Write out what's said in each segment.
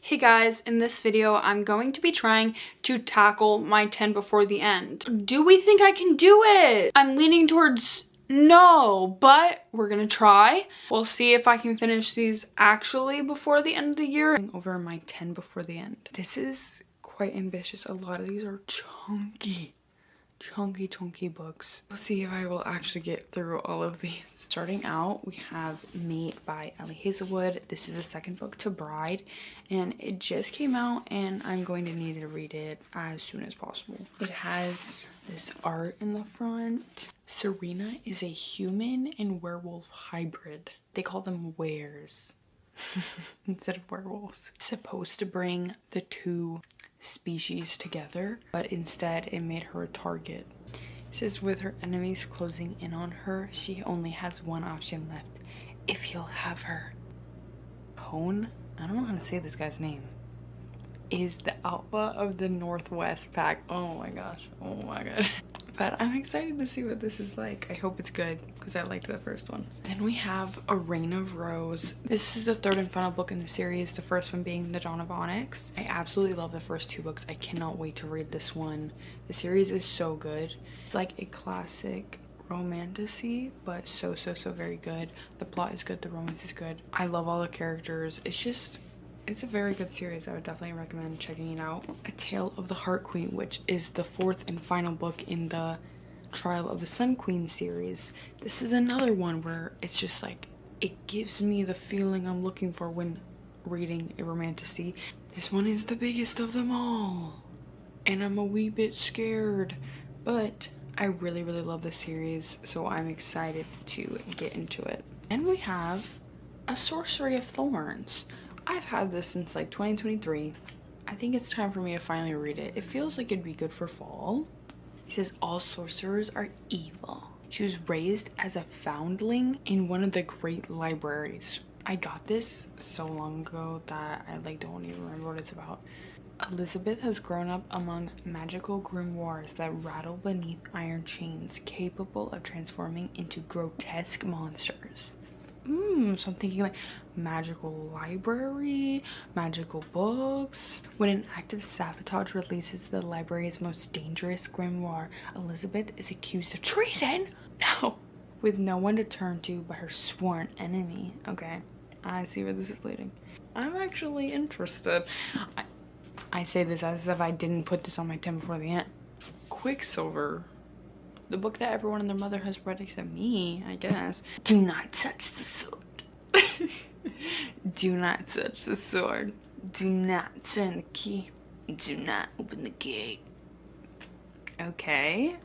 Hey guys, in this video, I'm going to be trying to tackle my 10 before the end. Do we think I can do it? I'm leaning towards no, but we're gonna try. We'll see if I can finish these actually before the end of the year. Over my 10 before the end. This is quite ambitious. A lot of these are chunky books. We'll see if I will actually get through all of these. Starting out, we have Me by Ellie Hazelwood. This is the second book to Bride, and it just came out, and I'm going to need to read it as soon as possible. It has this art in the front. Serena is a human and werewolf hybrid. They call them wares instead of werewolves. It's supposed to bring the two species together, but instead it made her a target. It says with her enemies closing in on her, she only has one option left. If he'll have her. Pone? I don't know how to say this guy's name. Is the alpha of the Northwest pack. Oh my gosh. Oh my god. But I'm excited to see what this is like. I hope it's good because I liked the first one. Then we have A Reign of Rose. This is the third and final book in the series, the first one being The Dawn of Onyx. I absolutely love the first two books. I cannot wait to read this one. The series is so good. It's like a classic romantasy, but so very good. The plot is good, the romance is good. I love all the characters. It's a very good series. I would definitely recommend checking it out. A Tale of the Heart Queen, which is the fourth and final book in the Trial of the Sun Queen series. This is another one where it's just like, it gives me the feeling I'm looking for when reading a romantasy. This one is the biggest of them all, and I'm a wee bit scared, but I really love this series, so I'm excited to get into it. And we have A Sorcery of Thorns. I've had this since like 2023. I think it's time for me to finally read it. It feels like it'd be good for fall. It says all sorcerers are evil. She was raised as a foundling in one of the great libraries. I got this so long ago that I don't even remember what it's about. Elizabeth has grown up among magical grimoires that rattle beneath iron chains, capable of transforming into grotesque monsters. So I'm thinking like magical library, magical books. When an act of sabotage releases the library's most dangerous grimoire, Elizabeth is accused of treason. No, with no one to turn to but her sworn enemy. Okay, I see where this is leading. I'm actually interested. I say this as if I didn't put this on my 10 before the end. Quicksilver. The book that everyone and their mother has read except me, I guess. Do not touch the sword. Do not touch the sword. Do not turn the key. Do not open the gate. Okay.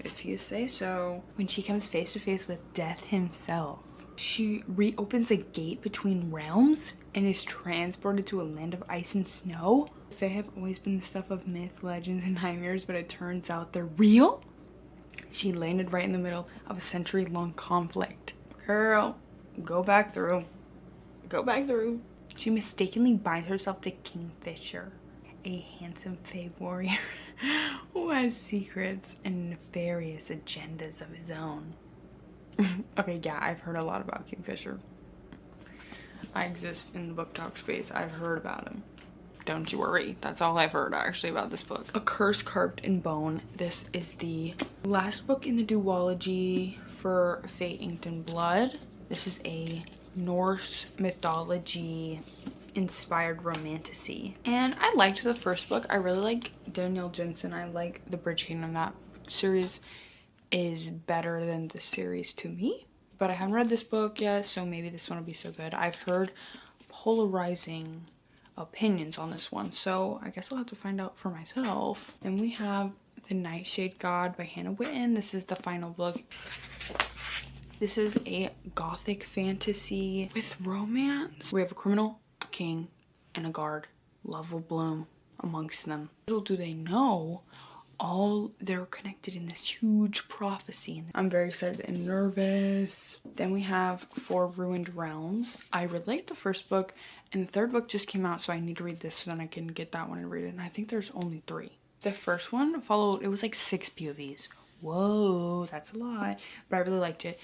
If you say so. When she comes face to face with death himself, she reopens a gate between realms and is transported to a land of ice and snow. They have always been the stuff of myth, legends, and nightmares, but it turns out they're real. She landed right in the middle of a century-long conflict. Girl, go back through. Go back through. She mistakenly binds herself to Kingfisher, a handsome fae warrior who has secrets and nefarious agendas of his own. Okay, yeah, I've heard a lot about Kingfisher. I exist in the book talk space. I've heard about him. Don't you worry. That's all I've heard actually about this book. A Curse Carved in Bone. This is the last book in the duology for Fate Inked in Blood. This is a Norse mythology inspired romantasy. And I liked the first book. I really like Danielle Jensen. I like the bridging of that series is better than the series to me. But I haven't read this book yet, so maybe this one will be so good. I've heard polarizing opinions on this one, so I guess I'll have to find out for myself. Then we have The Nightshade God by Hannah Witten. This is the final book. This is a gothic fantasy with romance. We have a criminal, a king, and a guard. Love will bloom amongst them. Little do they know, all they're connected in this huge prophecy. I'm very excited and nervous. Then we have For Ruined Realms. I really liked the first book, and the third book just came out, so I need to read this so then I can get that one and read it. And I think there's only 3. The first one followed, it was like 6 POVs. Whoa, that's a lot. But I really liked it.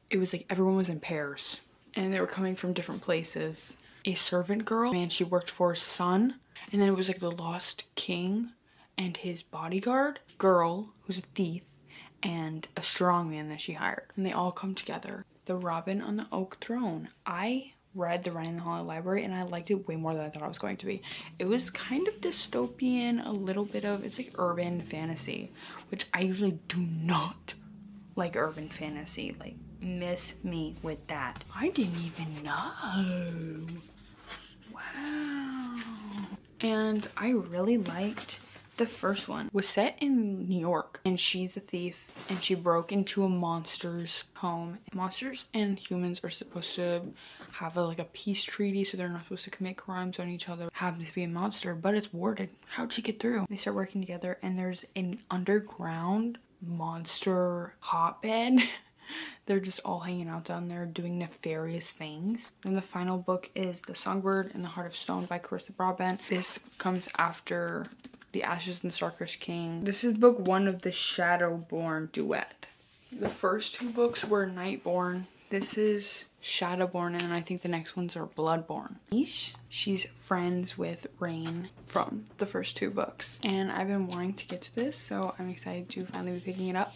It was like everyone was in pairs and they were coming from different places. a servant girl, and she worked for his son. And then it was like the lost king and his bodyguard girl, who's a thief, and a strong man that she hired. And they all come together. The Robin on the Oak Throne. I read The Run in the Hollow Library and I liked it way more than I thought it was going to be. It was kind of dystopian, a little bit of, it's like urban fantasy, which I usually do not like urban fantasy. Like, miss me with that. I didn't even know. Wow. And I really liked the first one. It was set in New York, and she's a thief and she broke into a monster's home. Monsters and humans are supposed to have like a peace treaty, so they're not supposed to commit crimes on each other. Happens to be a monster, but it's warded. How'd she get through? They start working together, and there's an underground monster hotbed. They're just all hanging out down there doing nefarious things. And the final book is The Songbird in the Heart of Stone by Carissa Broadbent. This comes after The Ashes and the Starfish King. This is book 1 of the Shadowborn duet. The first 2 books were Nightborn. This is Shadowborn, and I think the next ones are Bloodborn. She's friends with Rain from the first 2 books. And I've been wanting to get to this, so I'm excited to finally be picking it up.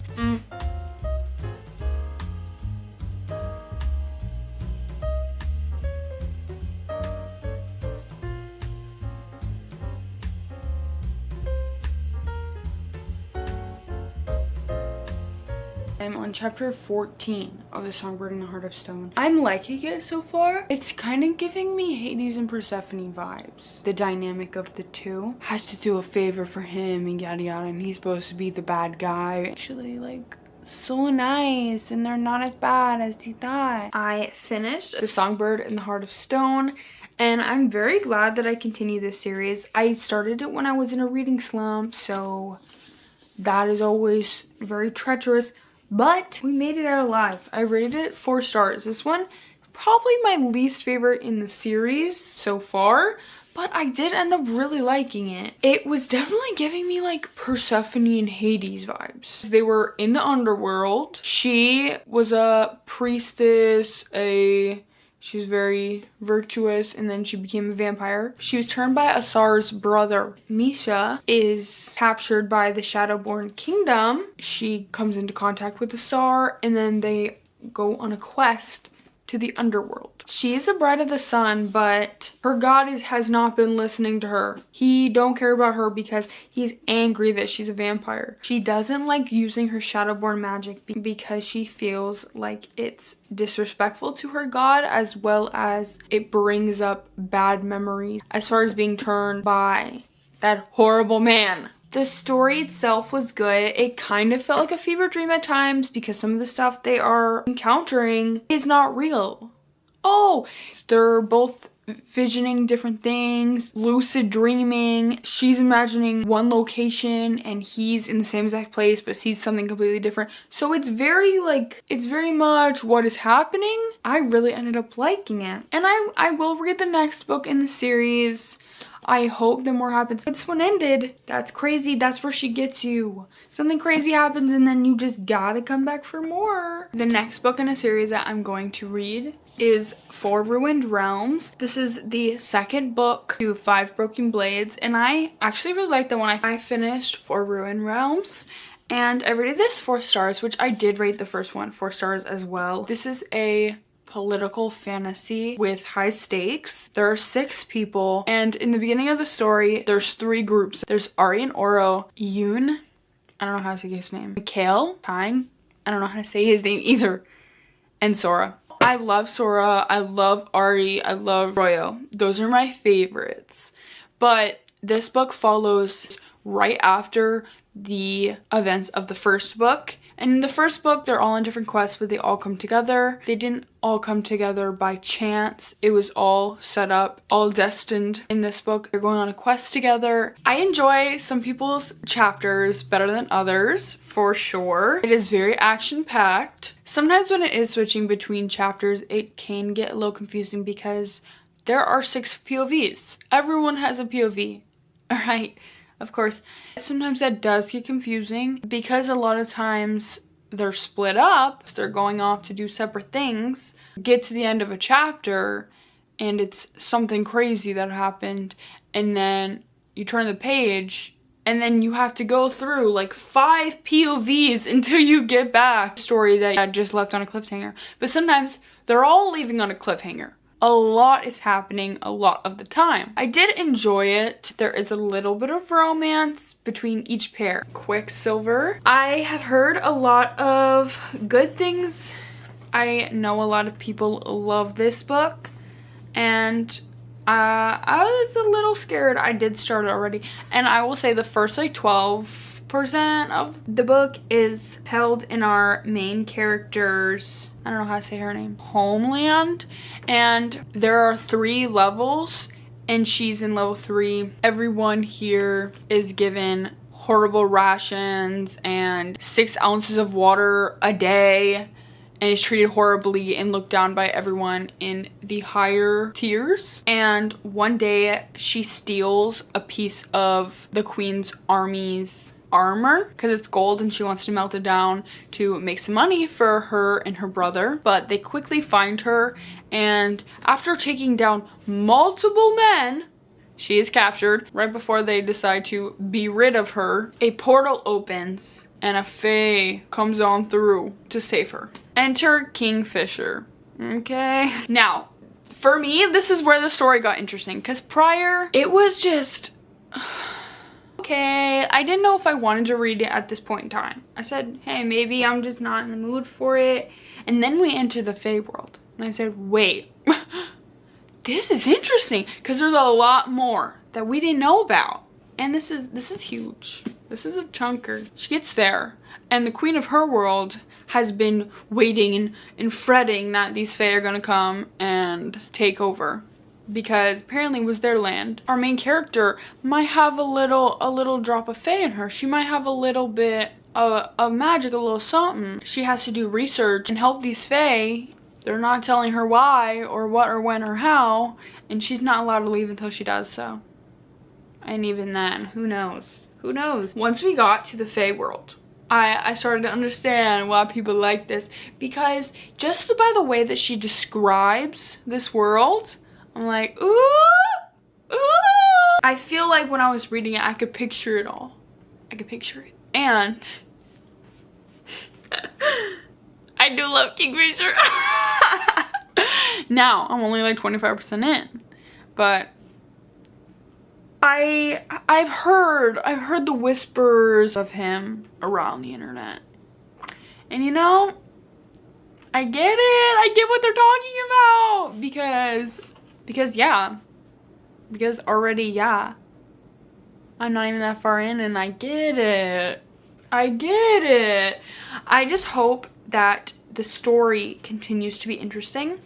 I'm on chapter 14 of The Songbird in the Heart of Stone. I'm liking it so far. It's kind of giving me Hades and Persephone vibes. The dynamic of the two has to do a favor for him and yada yada, and he's supposed to be the bad guy. Actually, like, so nice, and they're not as bad as he thought. I finished The Songbird in the Heart of Stone, and I'm very glad that I continue this series. I started it when I was in a reading slump, so that is always very treacherous. But we made it out alive. I rated it 4 stars. This one, probably my least favorite in the series so far, but I did end up really liking it. It was definitely giving me like Persephone and Hades vibes. They were in the underworld. She was a priestess, she was very virtuous, and then she became a vampire. She was turned by Asar's brother. Misha is captured by the Shadowborn Kingdom. She comes into contact with Asar, and then they go on a quest to the underworld. She is a bride of the sun, but her god has not been listening to her. He don't care about her because he's angry that she's a vampire. She doesn't like using her Shadowborn magic because she feels like it's disrespectful to her god, as well as it brings up bad memories as far as being turned by that horrible man. The story itself was good. It kind of felt like a fever dream at times because some of the stuff they are encountering is not real. Oh, they're both visioning different things, lucid dreaming. She's imagining one location and he's in the same exact place but sees something completely different. So it's very much what is happening. I really ended up liking it. And I will read the next book in the series. I hope that more happens. This one ended. That's crazy. That's where she gets you. Something crazy happens and then you just gotta come back for more. The next book in a series that I'm going to read is Four Ruined Realms. This is the second book to 5 Broken Blades, and I actually really like that one. I finished Four Ruined Realms and I rated this 4 stars, which I did rate the first one 4 stars as well. This is a political fantasy with high stakes. There are 6 people, and in the beginning of the story there's 3 groups. There's Ari and Oro, Yoon, I don't know how to say his name, Mikhail, Tying, I don't know how to say his name either, and Sora. I love Sora, I love Ari, I love Royo. Those are my favorites. But this book follows right after the events of the first book. And in the first book, they're all on different quests, but they all come together. They didn't all come together by chance. It was all set up, all destined. In this book, they're going on a quest together. I enjoy some people's chapters better than others, for sure. It is very action-packed. Sometimes when it is switching between chapters, it can get a little confusing because there are 6 POVs. Everyone has a POV, all right? Of course, sometimes that does get confusing because a lot of times they're split up. They're going off to do separate things. Get to the end of a chapter and it's something crazy that happened, and then you turn the page and then you have to go through like 5 POVs until you get back to the story that I just left on a cliffhanger. But sometimes they're all leaving on a cliffhanger. A lot is happening a lot of the time. I did enjoy it. There is a little bit of romance between each pair. Quicksilver. I have heard a lot of good things. I know a lot of people love this book, and I was a little scared. I did start it already, and I will say the first like 12% of the book is held in our main character's, I don't know how to say her name, homeland, and there are 3 levels, and she's in level 3. Everyone here is given horrible rations and 6 ounces of water a day, and is treated horribly and looked down by everyone in the higher tiers. And one day she steals a piece of the Queen's army's armor because it's gold, and she wants to melt it down to make some money for her and her brother. But they quickly find her, and after taking down multiple men, she is captured. Right before they decide to be rid of her, a portal opens and a fae comes on through to save her. Enter Kingfisher. Okay. Now, for me, this is where the story got interesting, because prior, it was just okay. I didn't know if I wanted to read it at this point in time. I said, hey, maybe I'm just not in the mood for it. And then we enter the fae world, and I said, wait, this is interesting, because there's a lot more that we didn't know about. And this is huge. This is a chunker. She gets there, and the queen of her world has been waiting and fretting that these fae are gonna come and take over, because apparently it was their land. Our main character might have a little drop of fae in her. She might have a little bit of magic, a little something. She has to do research and help these fae. They're not telling her why or what or when or how, and she's not allowed to leave until she does so. And even then, who knows? Who knows? Once we got to the fae world, I started to understand why people like this, because just by the way that she describes this world, I'm like, ooh, ooh. I feel like when I was reading it, I could picture it all. I could picture it. And I do love Kingfisher. Now, I'm only like 25% in, but I've heard the whispers of him around the internet, and you know, I get it. I get what they're talking about, because already, yeah, I'm not even that far in, and I get it. I just hope that the story continues to be interesting,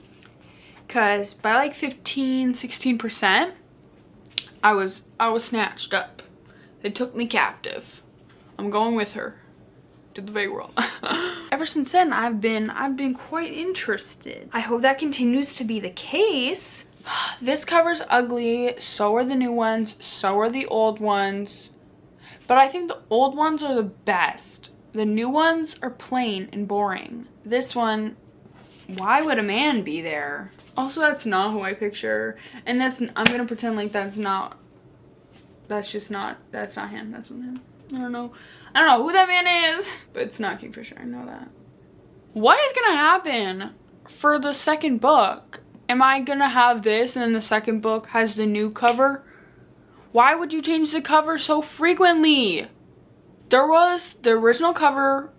because by like 15-16%, I was snatched up. They took me captive. I'm going with her to the fae world. Ever since then, I've been quite interested. I hope that continues to be the case. This cover's ugly. So are the new ones. So are the old ones. But I think the old ones are the best. The new ones are plain and boring. This one, why would a man be there? Also, that's not who I picture, and I'm gonna pretend like that's not him. That's not him. I don't know who that man is, but it's not Kingfisher. I know that. What is gonna happen for the second book? Am I gonna have this, and then the second book has the new cover? Why would you change the cover so frequently? The original cover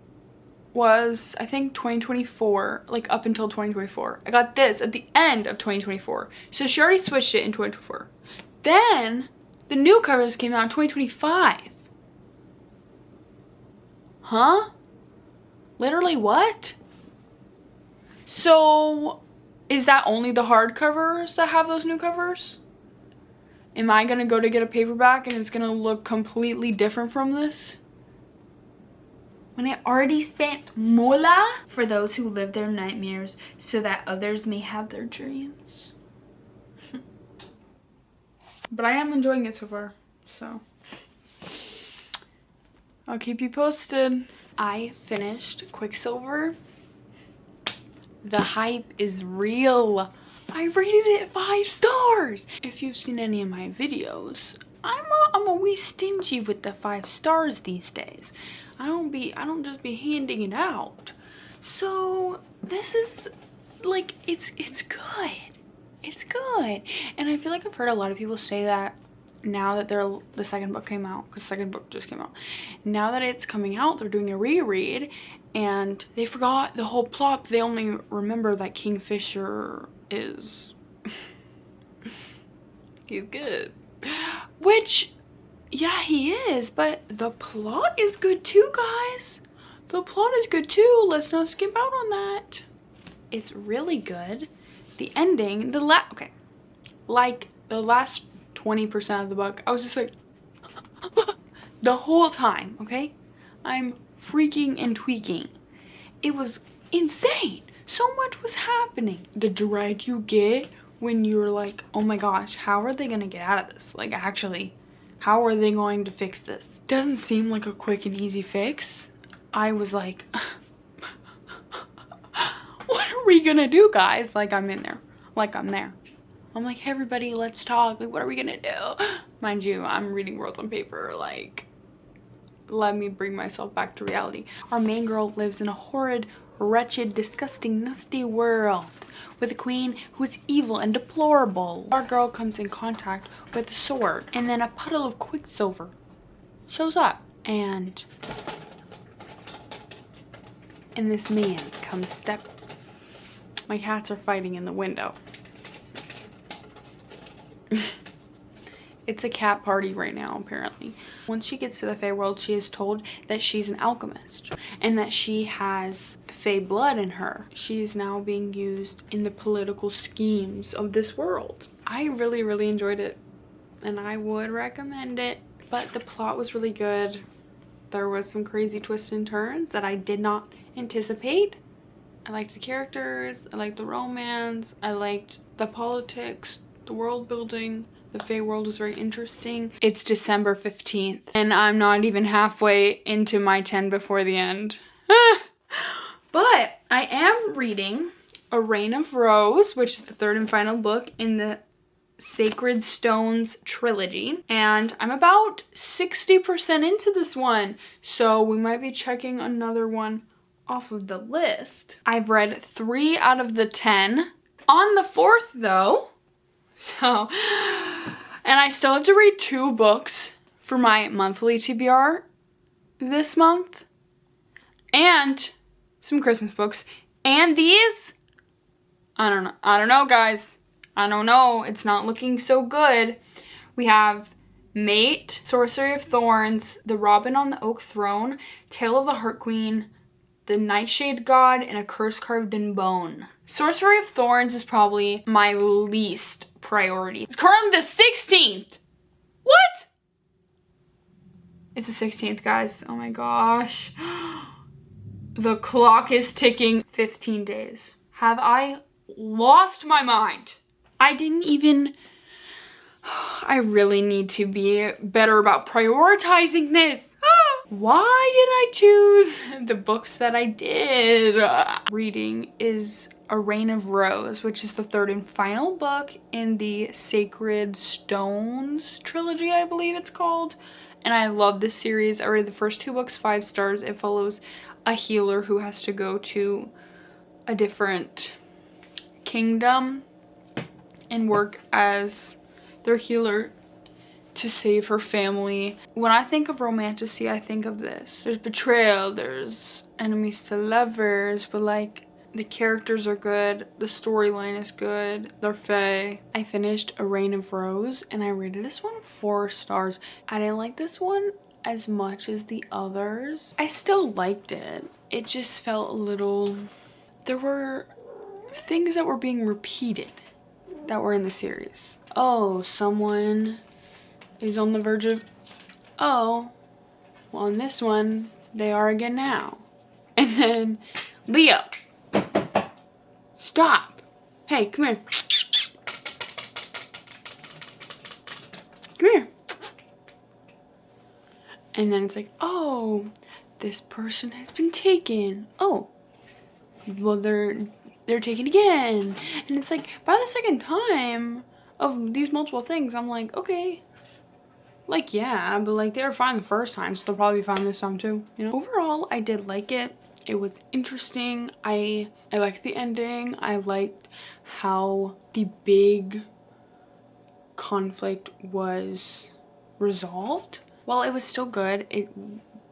was, I think, 2024, like up until 2024. I got this at the end of 2024. So she already switched it in 2024. Then the new covers came out in 2025. Huh? Literally what? So is that only the hardcovers that have those new covers? Am I gonna go to get a paperback and it's gonna look completely different from this? When I already spent mola for those who live their nightmares so that others may have their dreams. But I am enjoying it so far, so I'll keep you posted. I finished Quicksilver. The hype is real. I rated it 5 stars. If you've seen any of my videos, I'm a wee stingy with the 5 stars these days. I don't just be handing it out. So this is like, it's good. It's good. And I feel like I've heard a lot of people say that now that the second book came out, because the second book just came out. Now that it's coming out, they're doing a reread and they forgot the whole plot. They only remember that Kingfisher is he's good. Which, yeah, he is, but the plot is good too, guys. The plot is good too. Let's not skip out on that. It's really good. The ending, okay, like the last 20% of the book, I was just like the whole time, okay? I'm freaking and tweaking. It was insane. So much was happening. The dread you get when you're like, oh my gosh, how are they gonna get out of this? Like, actually, how are they going to fix this? Doesn't seem like a quick and easy fix. I was like, what are we gonna do, guys? Like, I'm in there. Like, I'm there. I'm like, hey, everybody, let's talk. Like, what are we gonna do? Mind you, I'm reading words on paper. Like, let me bring myself back to reality. Our main girl lives in a horrid, wretched, disgusting, nasty world with a queen who is evil and deplorable. Our girl comes in contact with a sword, and then a puddle of quicksilver shows up, and this man comes my cats are fighting in the window. It's a cat party right now, apparently. Once she gets to the Fae world, she is told that she's an alchemist and that she has Fae blood in her. She is now being used in the political schemes of this world. I really, really enjoyed it, and I would recommend it, but the plot was really good. There was some crazy twists and turns that I did not anticipate. I liked the characters, I liked the romance, I liked the politics, the world building. The Fae world was very interesting. It's December 15th, and I'm not even halfway into my 10 before the end. But I am reading A Reign of Rose, which is the third and final book in the Sacred Stones trilogy. And I'm about 60% into this one, so we might be checking another one off of the list. I've read 3 out of the 10. On the 4th, though, so, and I still have to read 2 books for my monthly TBR this month, and some Christmas books, and these, I don't know, guys. I don't know. It's not looking so good. We have Mate, Sorcery of Thorns, The Robin on the Oak Throne, Tale of the Heart Queen, The Nightshade God, and A Curse Carved in Bone. Sorcery of Thorns is probably my least priority. It's currently the 16th. What? It's the 16th, guys. Oh my gosh. The clock is ticking. 15 days. Have I lost my mind? I didn't even... I really need to be better about prioritizing this. Why did I choose the books that I did? Reading is A Reign of Rose, which is the third and final book in the Sacred Stones trilogy, I believe it's called. And I love this series. I read the first 2 books, 5 stars. It follows a healer who has to go to a different kingdom and work as their healer to save her family. When I think of romantasy, I think of this. There's betrayal, there's enemies to lovers, but like the characters are good, the storyline is good, they're fae. I finished A Reign of Rose and I rated this one 4 stars. I didn't like this one as much as the others. I still liked it. It just felt a little... There were things that were being repeated that were in the series. Oh, someone is on the verge of... Oh, well, in this one, they are again now. And then, Leo, stop. Hey, come here. Come here. And then it's like, oh, this person has been taken. Oh, well, they're they're taken again. And it's like, by the second time of these multiple things, I'm like, okay. Like, yeah, but like they were fine the first time, so they'll probably be fine this time too, you know? Overall, I did like it. It was interesting. I liked the ending. I liked how the big conflict was resolved. While it was still good, it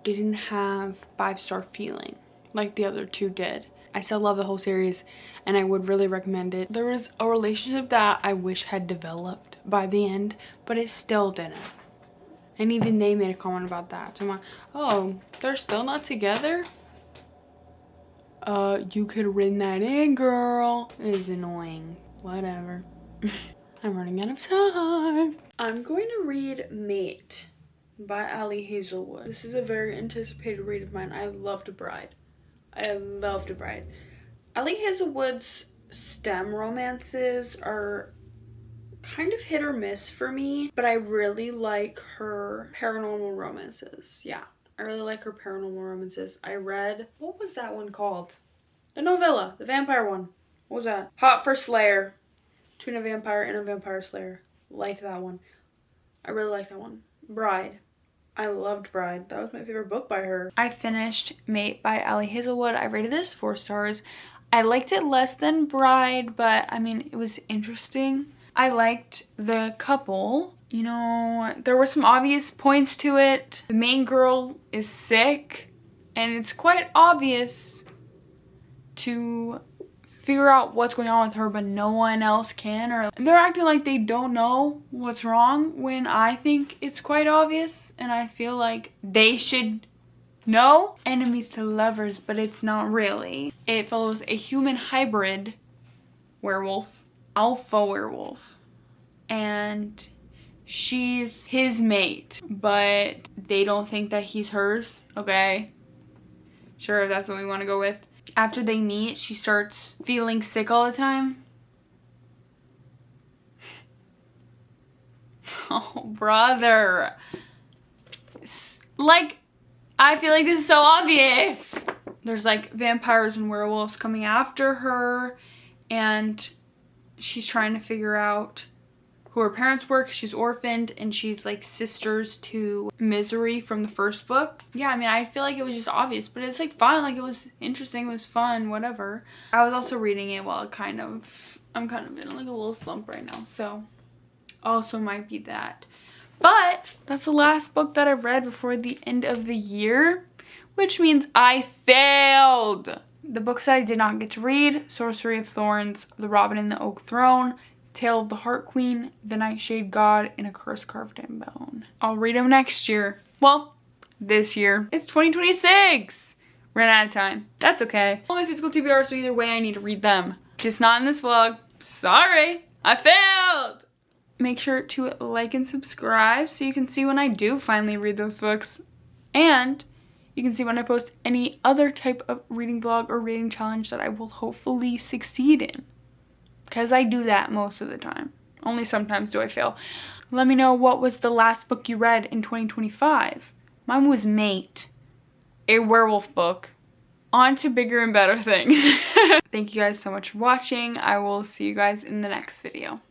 didn't have 5-star feeling like the other two did. I still love the whole series and I would really recommend it. There was a relationship that I wish had developed by the end, but it still didn't. And even they made a comment about that. So I'm like, oh, they're still not together? You could have written that in, girl. It is annoying. Whatever. I'm running out of time. I'm going to read Mate by Ali Hazelwood. This is a very anticipated read of mine. I loved Bride. I loved Bride. Ali Hazelwood's STEM romances are kind of hit or miss for me, but I really like her paranormal romances. Yeah, I really like her paranormal romances. I read, what was that one called? The novella, the vampire one. What was that? Hot for Slayer. Between a vampire and a vampire slayer. Liked that one. I really like that one. Bride. I loved Bride. That was my favorite book by her. I finished Mate by Ali Hazelwood. I rated this 4 stars. I liked it less than Bride, but I mean, it was interesting. I liked the couple. You know, there were some obvious points to it. The main girl is sick, and it's quite obvious to figure out what's going on with her, but no one else can, or they're acting like they don't know what's wrong when I think it's quite obvious and I feel like they should know. Enemies to lovers, but it's not really. It follows a human hybrid werewolf, alpha werewolf, and she's his mate, but they don't think that he's hers. Okay, sure, if that's what we want to go with. After they meet, she starts feeling sick all the time. Oh, brother. Like, I feel like this is so obvious. There's like vampires and werewolves coming after her, and she's trying to figure out who her parents were because she's orphaned, and she's like sisters to Misery from the first book. Yeah, I mean, I feel like it was just obvious, but it's like fun. Like, it was interesting, it was fun, whatever. I was also reading it while I'm kind of in like a little slump right now, so also might be that. But that's the last book that I've read before the end of the year, which means I failed. The books that I did not get to read: Sorcery of Thorns, The Robin and the Oak Throne, Tale of the Heart Queen, The Nightshade God, and A Curse Carved in Bone. I'll read them next year. Well, this year. It's 2026! Ran out of time. That's okay. All my physical TBRs, so either way I need to read them. Just not in this vlog. Sorry! I failed! Make sure to like and subscribe so you can see when I do finally read those books. And you can see when I post any other type of reading vlog or reading challenge that I will hopefully succeed in. Because I do that most of the time. Only sometimes do I fail. Let me know what was the last book you read in 2025. Mine was Mate, a werewolf book. On to bigger and better things. Thank you guys so much for watching. I will see you guys in the next video.